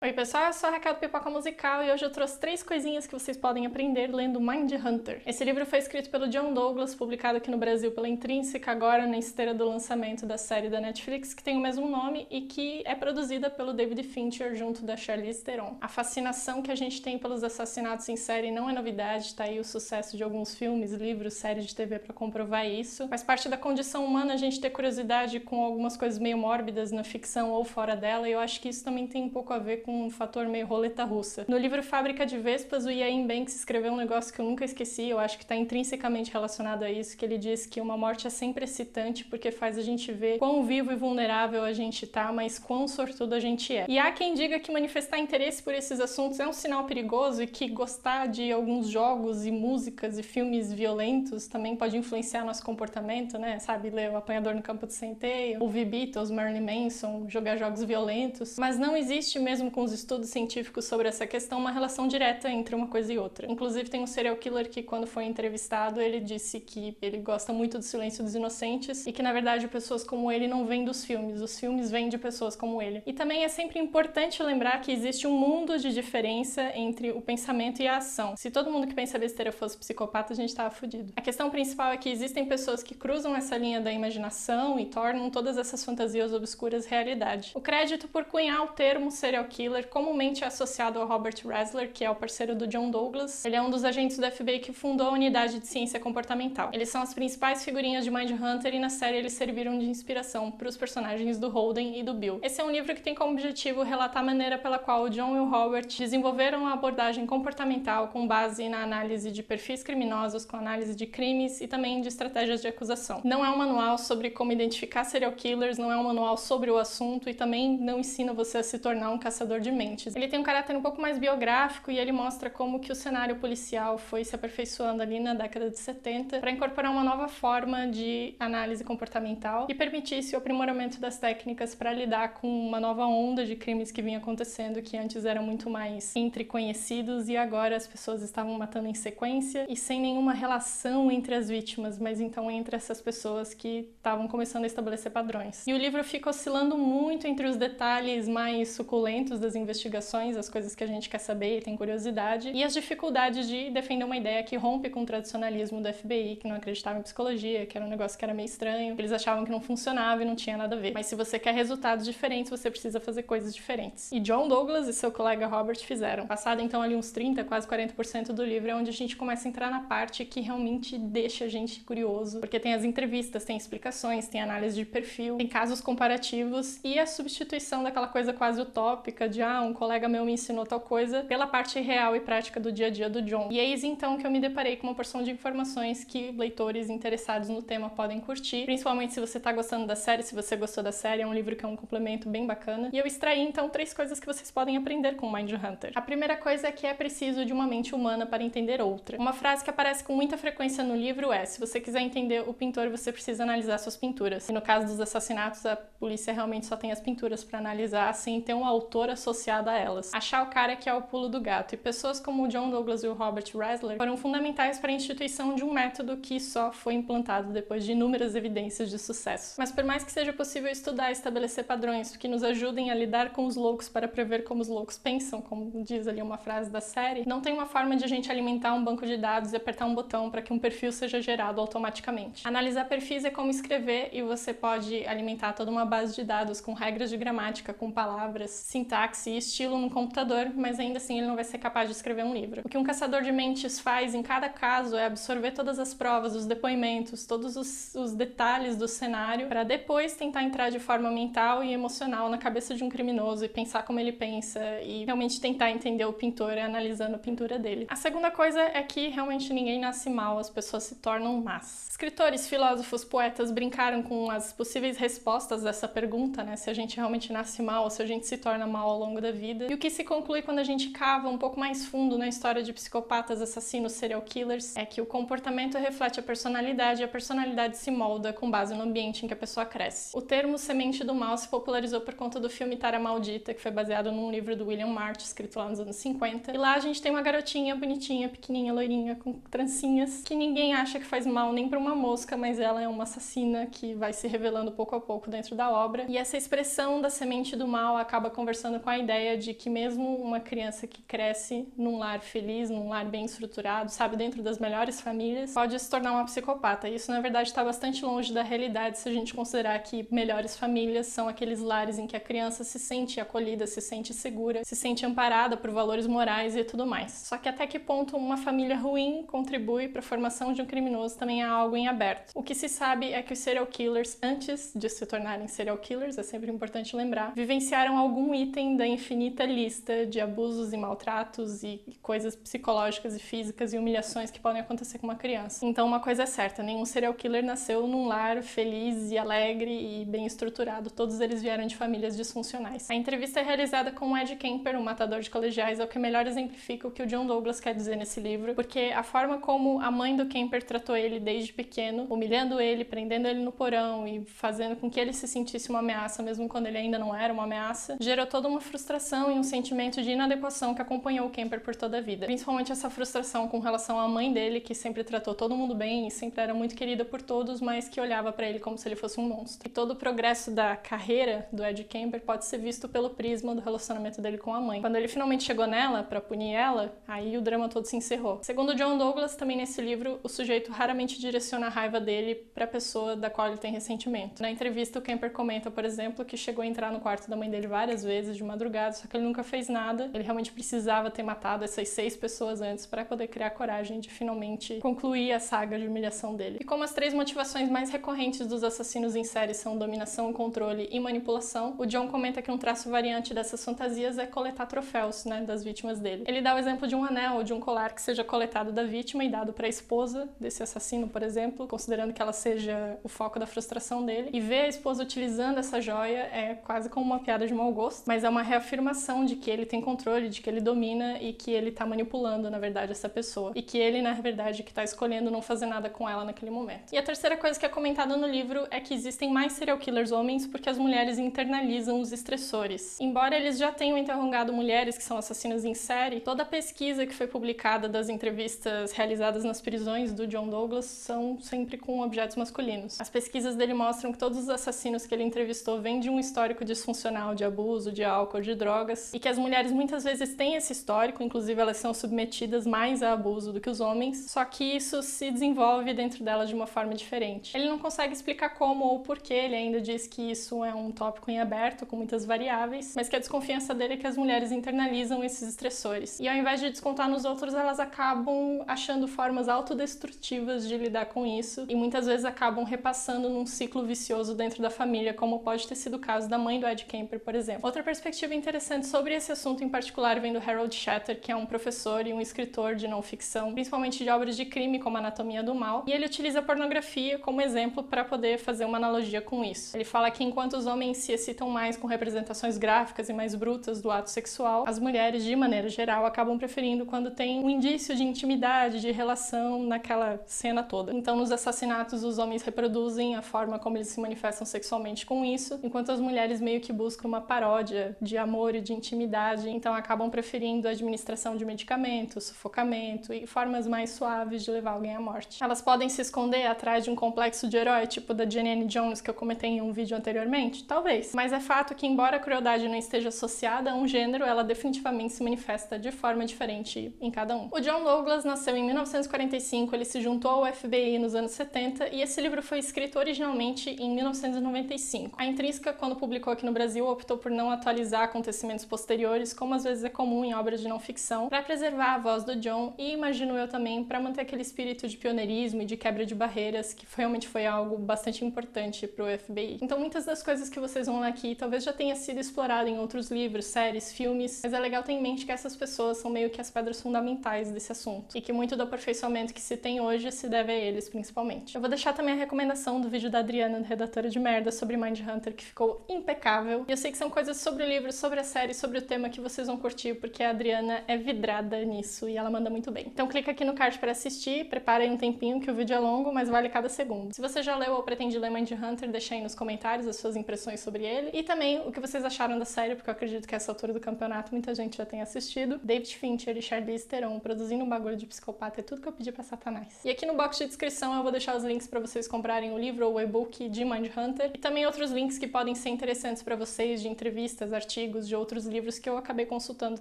Oi pessoal, eu sou a Raquel do Pipoca Musical e hoje eu trouxe 3 coisinhas que vocês podem aprender lendo Mindhunter. Esse livro foi escrito pelo John Douglas, publicado aqui no Brasil pela Intrínseca, agora na esteira do lançamento da série da Netflix, que tem o mesmo nome e que é produzida pelo David Fincher junto da Charlize Theron. A fascinação que a gente tem pelos assassinatos em série não é novidade, tá aí o sucesso de alguns filmes, livros, séries de TV para comprovar isso. Faz parte da condição humana a gente ter curiosidade com algumas coisas meio mórbidas na ficção ou fora dela, e eu acho que isso também tem um pouco a ver com um fator meio roleta russa. No livro Fábrica de Vespas, o Iain Banks escreveu um negócio que eu nunca esqueci, eu acho que está intrinsecamente relacionado a isso, que ele diz que uma morte é sempre excitante porque faz a gente ver quão vivo e vulnerável a gente tá, mas quão sortudo a gente é. E há quem diga que manifestar interesse por esses assuntos é um sinal perigoso e que gostar de alguns jogos e músicas e filmes violentos também pode influenciar nosso comportamento, né? Sabe, ler O Apanhador no Campo de Centeio, ouvir Beatles, Marilyn Manson, jogar jogos violentos. Mas não existe, mesmo com os estudos científicos sobre essa questão, uma relação direta entre uma coisa e outra. Inclusive tem um serial killer que, quando foi entrevistado, ele disse que ele gosta muito do Silêncio dos Inocentes e que, na verdade, pessoas como ele não vêm dos filmes, os filmes vêm de pessoas como ele. E também é sempre importante lembrar que existe um mundo de diferença entre o pensamento e a ação. Se todo mundo que pensa besteira fosse psicopata, a gente tava fudido. A questão principal é que existem pessoas que cruzam essa linha da imaginação e tornam todas essas fantasias obscuras realidade. O crédito por cunhar o termo serial killer comumente é associado ao Robert Ressler, que é o parceiro do John Douglas. Ele é um dos agentes do FBI que fundou a unidade de ciência comportamental. Eles são as principais figurinhas de Mindhunter e na série eles serviram de inspiração para os personagens do Holden e do Bill. Esse é um livro que tem como objetivo relatar a maneira pela qual o John e o Robert desenvolveram a abordagem comportamental com base na análise de perfis criminosos, com análise de crimes e também de estratégias de acusação. Não é um manual sobre como identificar serial killers, não é um manual sobre o assunto e também não ensina você a se tornar um caçador de mentes. Ele tem um caráter um pouco mais biográfico e ele mostra como que o cenário policial foi se aperfeiçoando ali na década de 70 para incorporar uma nova forma de análise comportamental e permitisse o aprimoramento das técnicas para lidar com uma nova onda de crimes que vinha acontecendo, que antes eram muito mais entre conhecidos e agora as pessoas estavam matando em sequência e sem nenhuma relação entre as vítimas, mas então entre essas pessoas que estavam começando a estabelecer padrões. E o livro fica oscilando muito entre os detalhes mais suculentos das investigações, as coisas que a gente quer saber e tem curiosidade, e as dificuldades de defender uma ideia que rompe com o tradicionalismo do FBI, que não acreditava em psicologia, que era um negócio que era meio estranho, que eles achavam que não funcionava e não tinha nada a ver. Mas se você quer resultados diferentes, você precisa fazer coisas diferentes. E John Douglas e seu colega Robert fizeram. Passado então ali uns 30, quase 40% do livro é onde a gente começa a entrar na parte que realmente deixa a gente curioso, porque tem as entrevistas, tem explicações, tem análise de perfil, tem casos comparativos e a substituição daquela coisa quase utópica de um colega meu me ensinou tal coisa pela parte real e prática do dia a dia do John. E eis então que eu me deparei com uma porção de informações que leitores interessados no tema podem curtir, principalmente se você tá gostando da série, se você gostou da série, é um livro que é um complemento bem bacana. E eu extraí então 3 coisas que vocês podem aprender com Mindhunter. A primeira coisa é que é preciso de uma mente humana para entender outra. Uma frase que aparece com muita frequência no livro é: se você quiser entender o pintor, você precisa analisar suas pinturas. E no caso dos assassinatos, a polícia realmente só tem as pinturas para analisar sem ter um autor associado a elas. Achar o cara que é o pulo do gato. E pessoas como o John Douglas e o Robert Ressler foram fundamentais para a instituição de um método que só foi implantado depois de inúmeras evidências de sucesso. Mas por mais que seja possível estudar e estabelecer padrões que nos ajudem a lidar com os loucos para prever como os loucos pensam, como diz ali uma frase da série, não tem uma forma de a gente alimentar um banco de dados e apertar um botão para que um perfil seja gerado automaticamente. Analisar perfis é como escrever e você pode alimentar toda uma base de dados com regras de gramática, com palavras, sintaxe e estilo no computador, mas ainda assim ele não vai ser capaz de escrever um livro. O que um caçador de mentes faz em cada caso é absorver todas as provas, os depoimentos, todos os detalhes do cenário para depois tentar entrar de forma mental e emocional na cabeça de um criminoso e pensar como ele pensa e realmente tentar entender o pintor analisando a pintura dele. A segunda coisa é que realmente ninguém nasce mal, as pessoas se tornam más. Escritores, filósofos, poetas brincaram com as possíveis respostas dessa pergunta, né? Se a gente realmente nasce mal ou se a gente se torna mal ao longo da vida. E o que se conclui quando a gente cava um pouco mais fundo na história de psicopatas, assassinos, serial killers, é que o comportamento reflete a personalidade e a personalidade se molda com base no ambiente em que a pessoa cresce. O termo semente do mal se popularizou por conta do filme Tara Maldita, que foi baseado num livro do William March, escrito lá nos anos 50. E lá a gente tem uma garotinha bonitinha, pequenininha, loirinha, com trancinhas, que ninguém acha que faz mal nem pra uma mosca, mas ela é uma assassina que vai se revelando pouco a pouco dentro da obra. E essa expressão da semente do mal acaba conversando com a a ideia de que mesmo uma criança que cresce num lar feliz, num lar bem estruturado, sabe, dentro das melhores famílias, pode se tornar uma psicopata. Isso, na verdade, está bastante longe da realidade se a gente considerar que melhores famílias são aqueles lares em que a criança se sente acolhida, se sente segura, se sente amparada por valores morais e tudo mais. Só que até que ponto uma família ruim contribui para a formação de um criminoso também é algo em aberto. O que se sabe é que os serial killers, antes de se tornarem serial killers, é sempre importante lembrar, vivenciaram algum item da infinita lista de abusos e maltratos e coisas psicológicas e físicas e humilhações que podem acontecer com uma criança. Então uma coisa é certa, nenhum serial killer nasceu num lar feliz e alegre e bem estruturado. Todos eles vieram de famílias disfuncionais. A entrevista é realizada com o Ed Kemper, um matador de colegiais, é o que melhor exemplifica o que o John Douglas quer dizer nesse livro, porque a forma como a mãe do Kemper tratou ele desde pequeno, humilhando ele, prendendo ele no porão e fazendo com que ele se sentisse uma ameaça, mesmo quando ele ainda não era uma ameaça, gerou toda uma frustração e um sentimento de inadequação que acompanhou o Kemper por toda a vida. Principalmente essa frustração com relação à mãe dele, que sempre tratou todo mundo bem e sempre era muito querida por todos, mas que olhava pra ele como se ele fosse um monstro. E todo o progresso da carreira do Ed Kemper pode ser visto pelo prisma do relacionamento dele com a mãe. Quando ele finalmente chegou nela pra punir ela, aí o drama todo se encerrou. Segundo John Douglas, também nesse livro, o sujeito raramente direciona a raiva dele pra pessoa da qual ele tem ressentimento. Na entrevista, o Kemper comenta, por exemplo, que chegou a entrar no quarto da mãe dele várias vezes de madrugada, só que ele nunca fez nada. Ele realmente precisava ter matado essas 6 pessoas antes para poder criar coragem de finalmente concluir a saga de humilhação dele. E como as 3 motivações mais recorrentes dos assassinos em série são dominação, controle e manipulação, o John comenta que um traço variante dessas fantasias é coletar troféus, né, das vítimas dele. Ele dá o exemplo de um anel ou de um colar que seja coletado da vítima e dado para a esposa desse assassino, por exemplo, considerando que ela seja o foco da frustração dele. E ver a esposa utilizando essa joia é quase como uma piada de mau gosto, mas é uma reafirmação de que ele tem controle, de que ele domina e que ele tá manipulando, na verdade, essa pessoa. E que ele, na verdade, que tá escolhendo não fazer nada com ela naquele momento. E a terceira coisa que é comentada no livro é que existem mais serial killers homens porque as mulheres internalizam os estressores. Embora eles já tenham interrogado mulheres que são assassinas em série, toda a pesquisa que foi publicada das entrevistas realizadas nas prisões do John Douglas são sempre com objetos masculinos. As pesquisas dele mostram que todos os assassinos que ele entrevistou vêm de um histórico disfuncional de abuso, de álcool, de drogas, e que as mulheres muitas vezes têm esse histórico, inclusive elas são submetidas mais a abuso do que os homens, só que isso se desenvolve dentro delas de uma forma diferente. Ele não consegue explicar como ou porquê, ele ainda diz que isso é um tópico em aberto, com muitas variáveis, mas que a desconfiança dele é que as mulheres internalizam esses estressores. E ao invés de descontar nos outros, elas acabam achando formas autodestrutivas de lidar com isso, e muitas vezes acabam repassando num ciclo vicioso dentro da família, como pode ter sido o caso da mãe do Ed Kemper, por exemplo. Outra perspectiva interessante sobre esse assunto em particular vem do Harold Shatter, que é um professor e um escritor de não-ficção, principalmente de obras de crime como Anatomia do Mal, e ele utiliza a pornografia como exemplo para poder fazer uma analogia com isso. Ele fala que enquanto os homens se excitam mais com representações gráficas e mais brutas do ato sexual, as mulheres, de maneira geral, acabam preferindo quando tem um indício de intimidade, de relação naquela cena toda. Então, nos assassinatos, os homens reproduzem a forma como eles se manifestam sexualmente com isso, enquanto as mulheres meio que buscam uma paródia de amor e de intimidade, então acabam preferindo a administração de medicamentos, sufocamento e formas mais suaves de levar alguém à morte. Elas podem se esconder atrás de um complexo de herói, tipo da Jenny Jones, que eu comentei em um vídeo anteriormente? Talvez. Mas é fato que, embora a crueldade não esteja associada a um gênero, ela definitivamente se manifesta de forma diferente em cada um. O John Douglas nasceu em 1945, ele se juntou ao FBI nos anos 70 e esse livro foi escrito originalmente em 1995. A Intrínseca, quando publicou aqui no Brasil, optou por não atualizar acontecimentos posteriores, como às vezes é comum em obras de não-ficção, para preservar a voz do John e, imagino eu também, para manter aquele espírito de pioneirismo e de quebra de barreiras, que realmente foi algo bastante importante para o FBI. Então muitas das coisas que vocês vão ler aqui talvez já tenha sido explorado em outros livros, séries, filmes, mas é legal ter em mente que essas pessoas são meio que as pedras fundamentais desse assunto, e que muito do aperfeiçoamento que se tem hoje se deve a eles, principalmente. Eu vou deixar também a recomendação do vídeo da Adriana, redatora de merda, sobre Mindhunter, que ficou impecável. E eu sei que são coisas sobre o livro, sobre a série, sobre o tema que vocês vão curtir, porque a Adriana é vidrada nisso e ela manda muito bem. Então clica aqui no card para assistir, preparem um tempinho que o vídeo é longo, mas vale cada segundo. Se você já leu ou pretende ler Mindhunter, deixa aí nos comentários as suas impressões sobre ele e também o que vocês acharam da série, porque eu acredito que a essa altura do campeonato muita gente já tem assistido. David Fincher e Charlize Theron produzindo um bagulho de psicopata é tudo que eu pedi pra Satanás. E aqui no box de descrição eu vou deixar os links para vocês comprarem o livro ou o e-book de Mindhunter e também outros links que podem ser interessantes para vocês de entrevistas, artigos artigos de outros livros que eu acabei consultando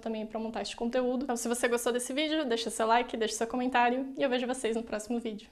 também para montar este conteúdo. Então, se você gostou desse vídeo, deixa seu like, deixa seu comentário e eu vejo vocês no próximo vídeo.